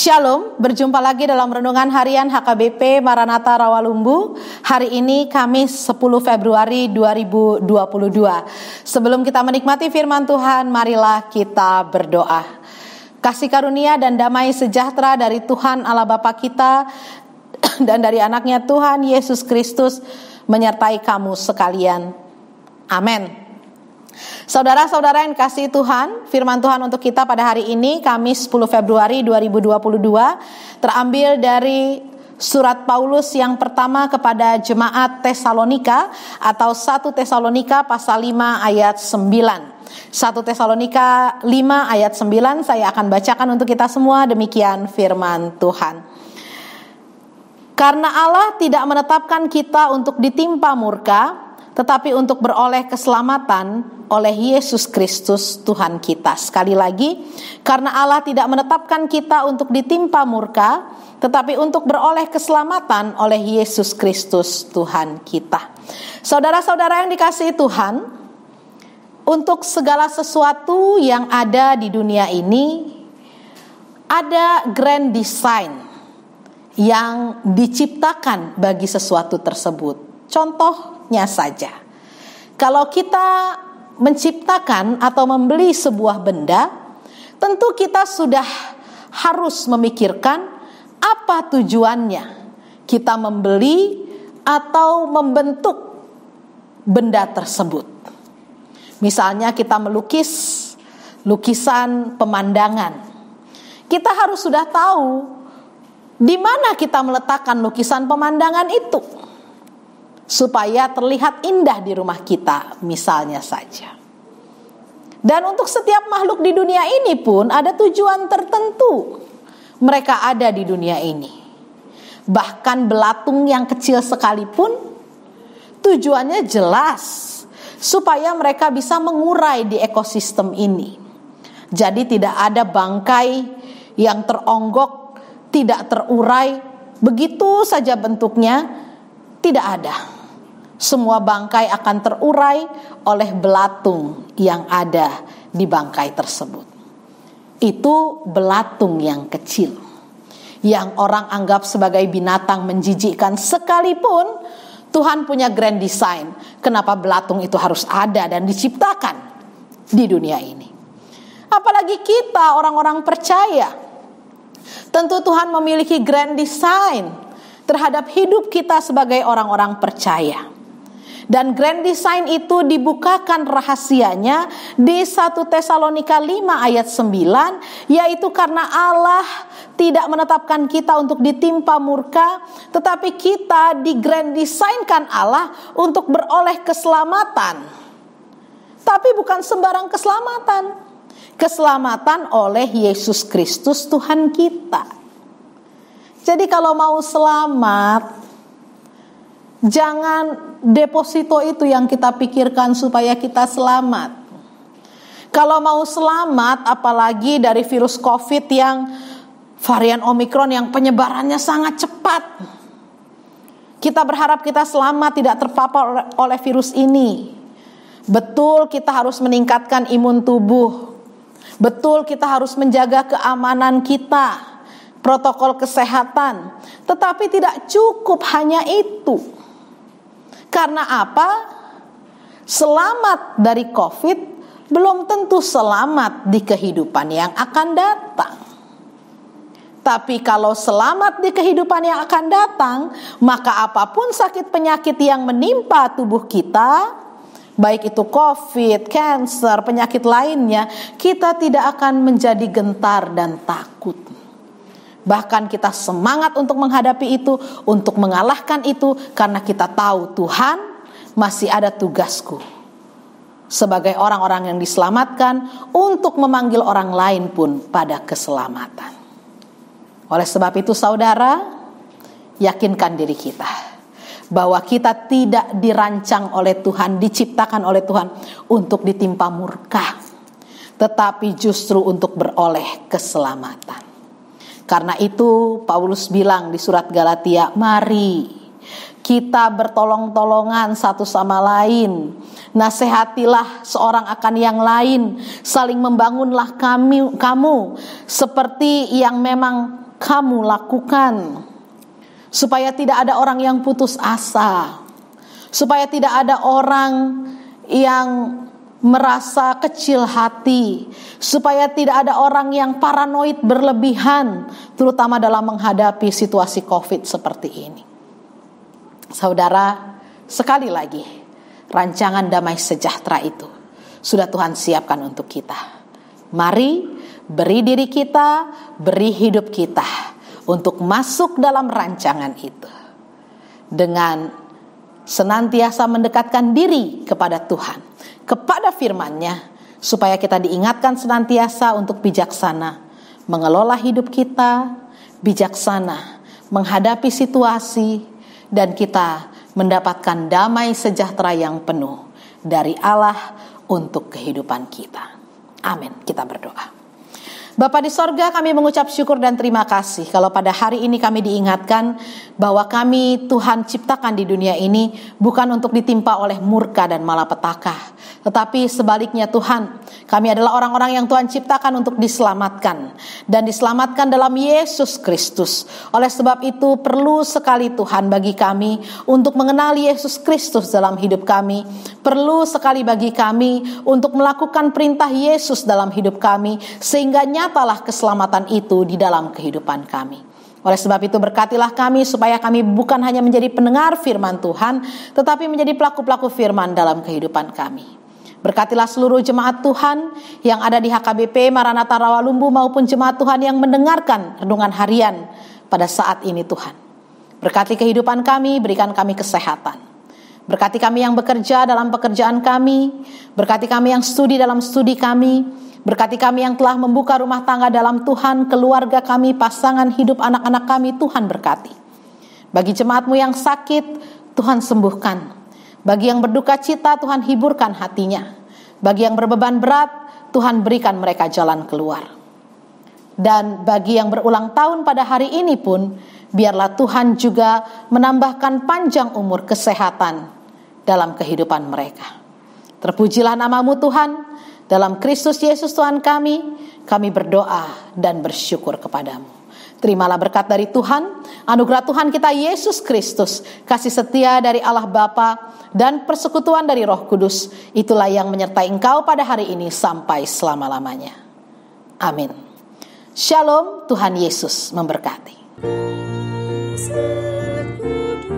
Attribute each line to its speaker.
Speaker 1: Shalom, berjumpa lagi dalam Renungan Harian HKBP Maranatha Rawalumbu. Hari ini Kamis 10 Februari 2022. Sebelum kita menikmati firman Tuhan, marilah kita berdoa. Kasih karunia dan damai sejahtera dari Tuhan Allah Bapa kita dan dari anaknya Tuhan Yesus Kristus menyertai kamu sekalian. Amin. Saudara-saudara yang kasih Tuhan, firman Tuhan untuk kita pada hari ini Kamis 10 Februari 2022 terambil dari surat Paulus yang pertama kepada jemaat Tesalonika atau 1 Tesalonika pasal 5 ayat 9. 1 Tesalonika 5 ayat 9 saya akan bacakan untuk kita semua, demikian firman Tuhan. Karena Allah tidak menetapkan kita untuk ditimpa murka, tetapi untuk beroleh keselamatan oleh Yesus Kristus Tuhan kita. Sekali lagi, karena Allah tidak menetapkan kita untuk ditimpa murka, tetapi untuk beroleh keselamatan oleh Yesus Kristus Tuhan kita. Saudara-saudara yang dikasihi Tuhan, untuk segala sesuatu yang ada di dunia ini, ada grand design yang diciptakan bagi sesuatu tersebut. Contohnya saja, kalau kita menciptakan atau membeli sebuah benda, tentu kita sudah harus memikirkan apa tujuannya kita membeli atau membentuk benda tersebut. Misalnya kita melukis lukisan pemandangan, kita harus sudah tahu di mana kita meletakkan lukisan pemandangan itu supaya terlihat indah di rumah kita, misalnya saja. Dan untuk setiap makhluk di dunia ini pun ada tujuan tertentu mereka ada di dunia ini. Bahkan belatung yang kecil sekalipun tujuannya jelas, supaya mereka bisa mengurai di ekosistem ini. Jadi tidak ada bangkai yang teronggok, tidak terurai, begitu saja bentuknya, tidak ada. Semua bangkai akan terurai oleh belatung yang ada di bangkai tersebut. Itu belatung yang kecil, yang orang anggap sebagai binatang menjijikkan sekalipun. Tuhan punya grand design kenapa belatung itu harus ada dan diciptakan di dunia ini. Apalagi kita orang-orang percaya, tentu Tuhan memiliki grand design terhadap hidup kita sebagai orang-orang percaya. Dan grand design itu dibukakan rahasianya di 1 Tesalonika 5 ayat 9, yaitu karena Allah tidak menetapkan kita untuk ditimpa murka, tetapi kita di grand design-kan Allah untuk beroleh keselamatan. Tapi bukan sembarang keselamatan. Keselamatan oleh Yesus Kristus Tuhan kita. Jadi kalau mau selamat, jangan deposito itu yang kita pikirkan supaya kita selamat. Kalau mau selamat, apalagi dari virus COVID yang varian Omikron yang penyebarannya sangat cepat, kita berharap kita selamat, tidak terpapar oleh virus ini. Betul, kita harus meningkatkan imun tubuh. Betul, kita harus menjaga keamanan kita, protokol kesehatan. Tetapi tidak cukup hanya itu. Karena apa? Selamat dari COVID belum tentu selamat di kehidupan yang akan datang. Tapi kalau selamat di kehidupan yang akan datang, maka apapun sakit penyakit yang menimpa tubuh kita, baik itu COVID, cancer, penyakit lainnya, kita tidak akan menjadi gentar dan takut. Bahkan kita semangat untuk menghadapi itu, untuk mengalahkan itu, karena kita tahu Tuhan masih ada tugasku sebagai orang-orang yang diselamatkan untuk memanggil orang lain pun pada keselamatan. Oleh sebab itu saudara, yakinkan diri kita bahwa kita tidak dirancang oleh Tuhan, diciptakan oleh Tuhan untuk ditimpa murka, tetapi justru untuk beroleh keselamatan. Karena itu Paulus bilang di surat Galatia, mari kita bertolong-tolongan satu sama lain. Nasihatilah seorang akan yang lain, saling membangunlah kamu seperti yang memang kamu lakukan, supaya tidak ada orang yang putus asa, supaya tidak ada orang yang merasa kecil hati, supaya tidak ada orang yang paranoid berlebihan, terutama dalam menghadapi situasi COVID seperti ini. Saudara, sekali lagi, rancangan damai sejahtera itu sudah Tuhan siapkan untuk kita. Mari beri diri kita, beri hidup kita untuk masuk dalam rancangan itu, dengan senantiasa mendekatkan diri kepada Tuhan, kepada firman-Nya, supaya kita diingatkan senantiasa untuk bijaksana mengelola hidup kita, bijaksana menghadapi situasi, dan kita mendapatkan damai sejahtera yang penuh dari Allah untuk kehidupan kita. Amin. Kita berdoa. Bapa di sorga, kami mengucap syukur dan terima kasih kalau pada hari ini kami diingatkan bahwa kami Tuhan ciptakan di dunia ini bukan untuk ditimpa oleh murka dan malapetaka, tetapi sebaliknya Tuhan, kami adalah orang-orang yang Tuhan ciptakan untuk diselamatkan, dan diselamatkan dalam Yesus Kristus. Oleh sebab itu perlu sekali Tuhan bagi kami untuk mengenali Yesus Kristus dalam hidup kami. Perlu sekali bagi kami untuk melakukan perintah Yesus dalam hidup kami, sehingga nyatalah keselamatan itu di dalam kehidupan kami. Oleh sebab itu berkatilah kami supaya kami bukan hanya menjadi pendengar firman Tuhan, tetapi menjadi pelaku-pelaku firman dalam kehidupan kami. Berkatilah seluruh jemaat Tuhan yang ada di HKBP Maranatha Rawalumbu maupun jemaat Tuhan yang mendengarkan renungan harian pada saat ini Tuhan. Berkati kehidupan kami, berikan kami kesehatan. Berkati kami yang bekerja dalam pekerjaan kami, berkati kami yang studi dalam studi kami, berkati kami yang telah membuka rumah tangga dalam Tuhan, keluarga kami, pasangan hidup anak-anak kami, Tuhan berkati. Bagi jemaat-Mu yang sakit, Tuhan sembuhkan. Bagi yang berduka cita, Tuhan hiburkan hatinya. Bagi yang berbeban berat, Tuhan berikan mereka jalan keluar. Dan bagi yang berulang tahun pada hari ini pun, biarlah Tuhan juga menambahkan panjang umur kesehatan dalam kehidupan mereka. Terpujilah nama-Mu Tuhan, dalam Kristus Yesus Tuhan kami berdoa dan bersyukur kepadamu. Terimalah berkat dari Tuhan, anugerah Tuhan kita Yesus Kristus, kasih setia dari Allah Bapa, dan persekutuan dari Roh Kudus, itulah yang menyertai engkau pada hari ini sampai selama-lamanya. Amin. Shalom, Tuhan Yesus memberkati. Kudus, kasih Allah yang kudus.